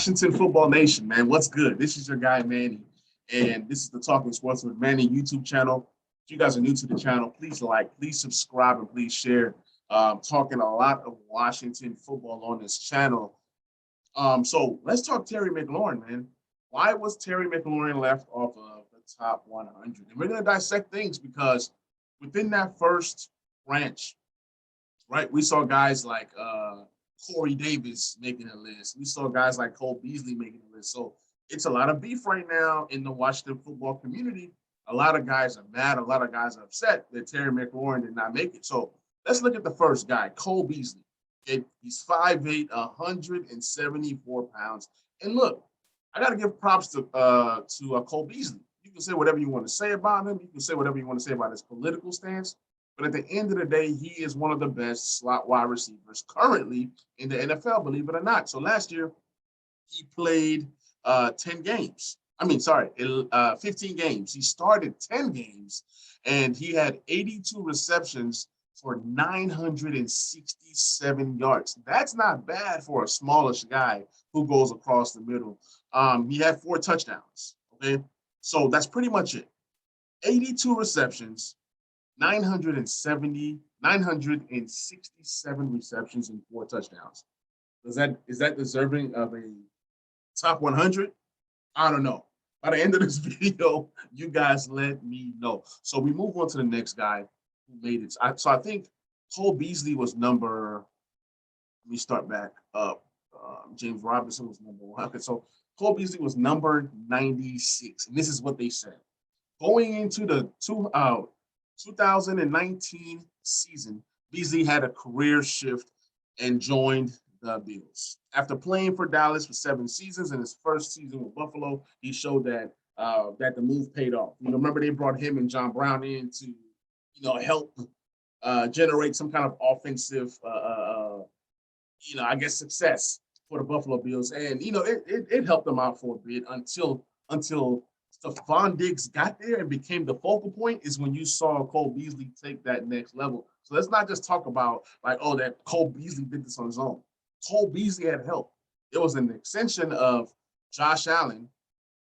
Washington Football Nation, man. What's good? This is your guy, Manny, and this is the Talking Sports with Manny YouTube channel. If you guys are new to the channel, please like, please subscribe, and please share. Talking a lot of Washington football on this channel. So let's talk Terry McLaurin, man. Why was Terry McLaurin left off of the top 100? And we're going to dissect things because within that first branch, right, we saw guys like Corey Davis making a list. We saw guys like Cole Beasley making a list. So it's a lot of beef right now in the Washington football community. A lot of guys are mad. A lot of guys are upset that Terry McLaurin did not make it. So let's look at the first guy, Cole Beasley. He's 5'8", 174 pounds. And look, I got to give props to Cole Beasley. You can say whatever you want to say about him. You can say whatever you want to say about his political stance. But at the end of the day, he is one of the best slot wide receivers currently in the NFL, believe it or not. So last year, he played 15 games. He started 10 games, and he had 82 receptions for 967 yards. That's not bad for a smallish guy who goes across the middle. He had 4 touchdowns, okay? So that's pretty much it. 82 receptions, 967 receptions and 4 touchdowns. Is that deserving of a top 100? I don't know. By the end of this video, you guys let me know. So we move on to the next guy who made it. So I think Cole Beasley was number, let me start back up. James Robinson was number 1. Okay, so Cole Beasley was number 96. And this is what they said. Going into the 2019 season, Beasley had a career shift and joined the Bills. After playing for Dallas for 7 seasons, in his first season with Buffalo, he showed that the move paid off. Remember they brought him and John Brown in to, help generate some kind of offensive, success for the Buffalo Bills, and it helped them out for a bit until Stephon Diggs got there and became the focal point. Is when you saw Cole Beasley take that next level. So let's not just talk about that Cole Beasley did this on his own. Cole Beasley had help. It was an extension of Josh Allen.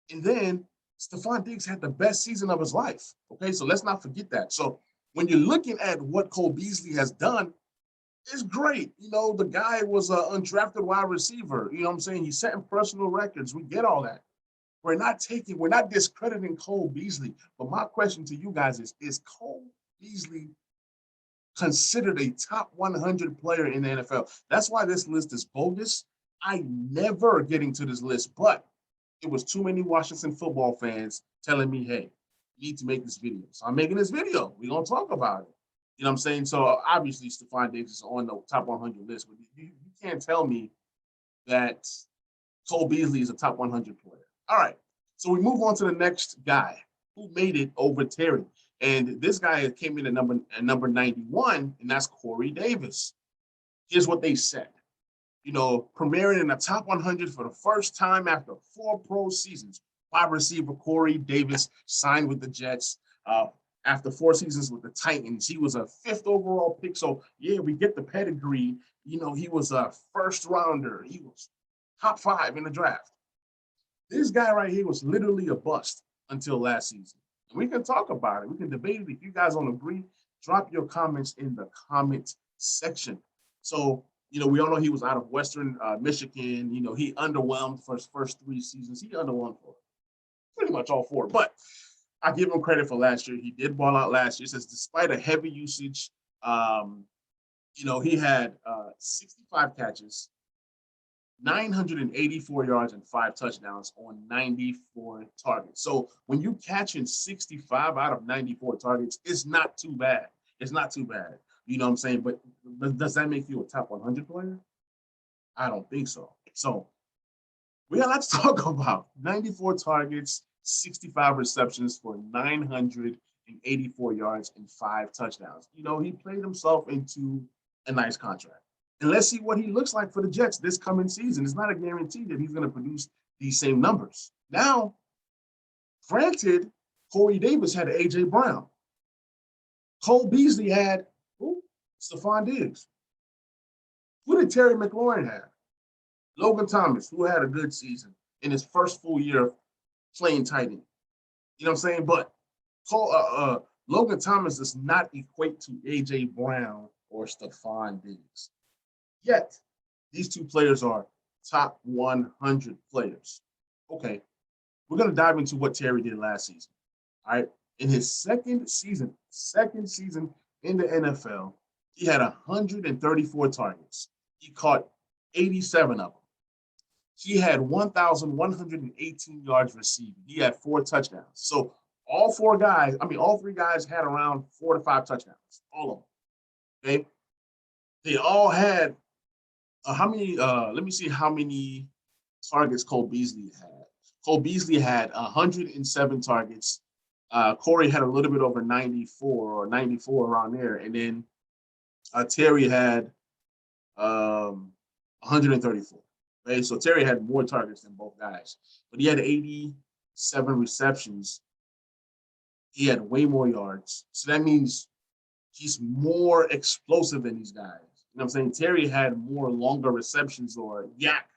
And then Stephon Diggs had the best season of his life. Okay, so let's not forget that. So when you're looking at what Cole Beasley has done, it's great. The guy was an undrafted wide receiver. You know what I'm saying? He's setting personal records. We get all that. We're not discrediting Cole Beasley. But my question to you guys is Cole Beasley considered a top 100 player in the NFL? That's why this list is bogus. I never getting to this list, but it was too many Washington football fans telling me, hey, you need to make this video. So I'm making this video. We're going to talk about it. You know what I'm saying? So obviously Stephon Diggs is on the top 100 list, but you can't tell me that Cole Beasley is a top 100 player. All right. So we move on to the next guy who made it over Terry. And this guy came in at number 91, and that's Corey Davis. Here's what they said. Premiering in the top 100 for the first time after 4 pro seasons. Wide receiver Corey Davis signed with the Jets after 4 seasons with the Titans. He was a 5th overall pick. So, yeah, we get the pedigree. He was a first rounder. He was top 5 in the draft. This guy right here was literally a bust until last season. And we can talk about it. We can debate it. If you guys don't agree, drop your comments in the comment section. So, we all know he was out of Western Michigan. He underwhelmed for his first 3 seasons. He underwhelmed for pretty much all 4. But I give him credit for last year. He did ball out last year. It says despite a heavy usage, he had 65 catches, 984 yards, and 5 touchdowns on 94 targets. So when you catching 65 out of 94 targets, it's not too bad. It's not too bad. You know what I'm saying? But does that make you a top 100 player? I don't think so. So we got a lot to talk about. 94 targets, 65 receptions for 984 yards and 5 touchdowns. He played himself into a nice contract. And let's see what he looks like for the Jets this coming season. It's not a guarantee that he's going to produce these same numbers. Now, granted, Corey Davis had A.J. Brown. Cole Beasley had Stephon Diggs. Who did Terry McLaurin have? Logan Thomas, who had a good season in his first full year of playing tight end. You know what I'm saying? But Logan Thomas does not equate to A.J. Brown or Stephon Diggs. Yet, these two players are top 100 players. Okay, we're going to dive into what Terry did last season. All right. In his second season in the NFL, he had 134 targets. He caught 87 of them. He had 1,118 yards receiving. He had 4 touchdowns. So all three guys had around 4 to 5 touchdowns. All of them. Okay. They all had how many? Let me see how many targets Cole Beasley had. Cole Beasley had 107 targets. Corey had a little bit over 94 around there, and then Terry had 134. Okay, so Terry had more targets than both guys, but he had 87 receptions. He had way more yards, so that means he's more explosive than these guys. You know what I'm saying? Terry had more longer receptions or yak,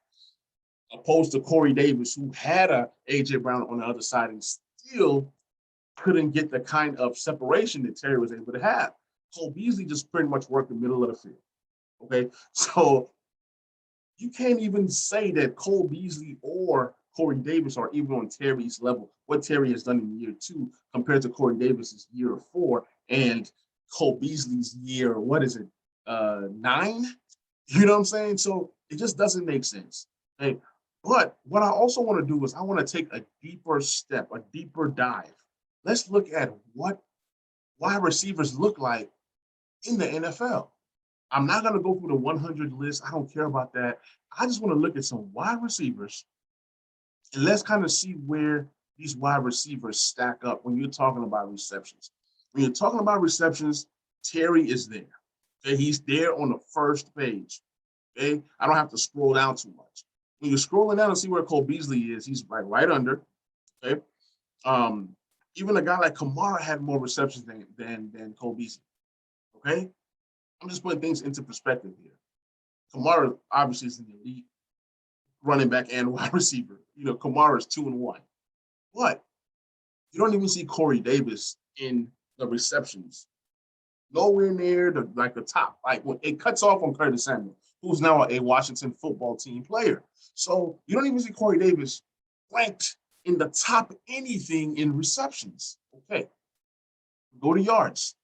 opposed to Corey Davis, who had a AJ Brown on the other side and still couldn't get the kind of separation that Terry was able to have. Cole Beasley just pretty much worked the middle of the field. Okay, so you can't even say that Cole Beasley or Corey Davis are even on Terry's level. What Terry has done in year 2 compared to Corey Davis's year 4 and Cole Beasley's year, 9? You know what I'm saying? So it just doesn't make sense. Okay. But what I also want to do is I want to take a deeper step, a deeper dive. Let's look at what wide receivers look like in the NFL. I'm not going to go through the 100 list. I don't care about that. I just want to look at some wide receivers and let's kind of see where these wide receivers stack up when you're talking about receptions. When you're talking about receptions, Terry is there. Okay, he's there on the first page. Okay, I don't have to scroll down too much. When you're scrolling down and see where Cole Beasley is, he's right under. Okay, even a guy like Kamara had more receptions than Cole Beasley. Okay, I'm just putting things into perspective here. Kamara obviously is an elite running back and wide receiver. You know, Kamara is 2-1, but you don't even see Corey Davis in the receptions. Nowhere near the top. Like when it cuts off on Curtis Samuel, who's now a Washington football team player. So you don't even see Corey Davis ranked in the top anything in receptions. Okay. Go to yards.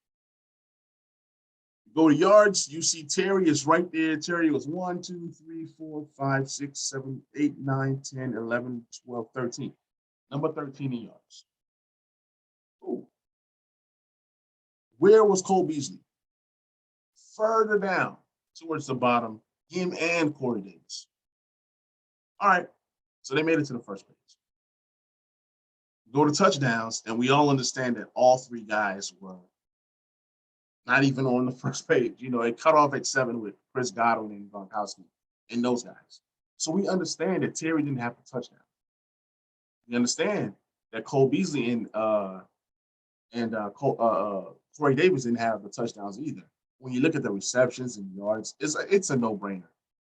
Go to yards, you see Terry is right there. Terry was 1, 2, 3, 4, 5, 6, 7, 8, 9, 10, 11, 12, 13. Number 13 in yards. Ooh. Where was Cole Beasley? Further down towards the bottom, him and Corey Davis. All right, so they made it to the first page. Go to touchdowns, and we all understand that all 3 guys were not even on the first page. You know, it cut off at 7 with Chris Godwin and Gronkowski and those guys. So we understand that Terry didn't have the touchdown. We understand that Cole Beasley and Corey Davis didn't have the touchdowns either. When you look at the receptions and yards, it's a no-brainer.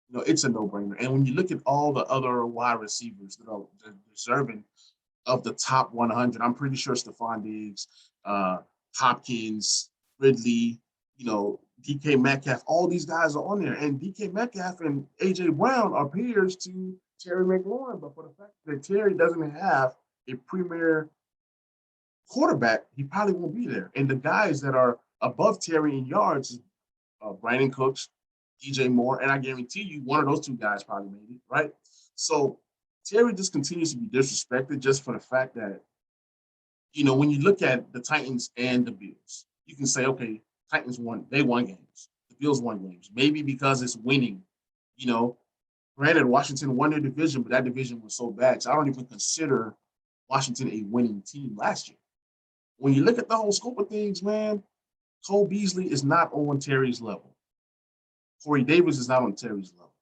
You know, it's a no-brainer. And when you look at all the other wide receivers that are deserving of the top 100, I'm pretty sure Stephon Diggs, Hopkins, Ridley, you know, DK Metcalf, all these guys are on there. And DK Metcalf and A.J. Brown are peers to Terry McLaurin. But for the fact that Terry doesn't have a premier quarterback, he probably won't be there. And the guys that are above Terry in yards, Brandon Cooks, DJ Moore, and I guarantee you one of those 2 guys probably made it, right? So Terry just continues to be disrespected just for the fact that, you know, when you look at the Titans and the Bills, you can say, okay, Titans won games. The Bills won games. Maybe because it's winning, you know. Granted, Washington won their division, but that division was so bad. So I don't even consider Washington a winning team last year. When you look at the whole scope of things, man, Cole Beasley is not on Terry's level. Corey Davis is not on Terry's level.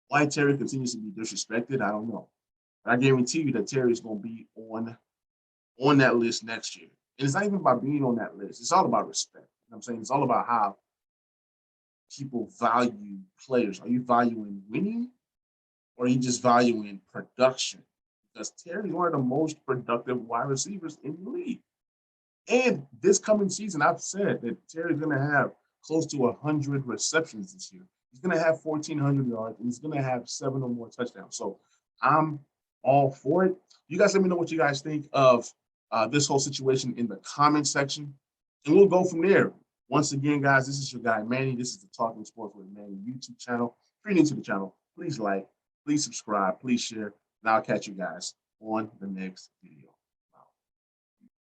Why Terry continues to be disrespected, I don't know. But I guarantee you that Terry is going to be on that list next year. And it's not even about being on that list. It's all about respect. You know what I'm saying? It's all about how people value players. Are you valuing winning or are you just valuing production? Because Terry's one of the most productive wide receivers in the league. And this coming season, I've said that Terry's going to have close to 100 receptions this year. He's going to have 1,400 yards, and he's going to have 7 or more touchdowns. So I'm all for it. You guys let me know what you guys think of this whole situation in the comment section, and we'll go from there. Once again, guys, this is your guy, Manny. This is the Talking Sports with Manny YouTube channel. If you're new to the channel, please like, please subscribe, please share, and I'll catch you guys on the next video.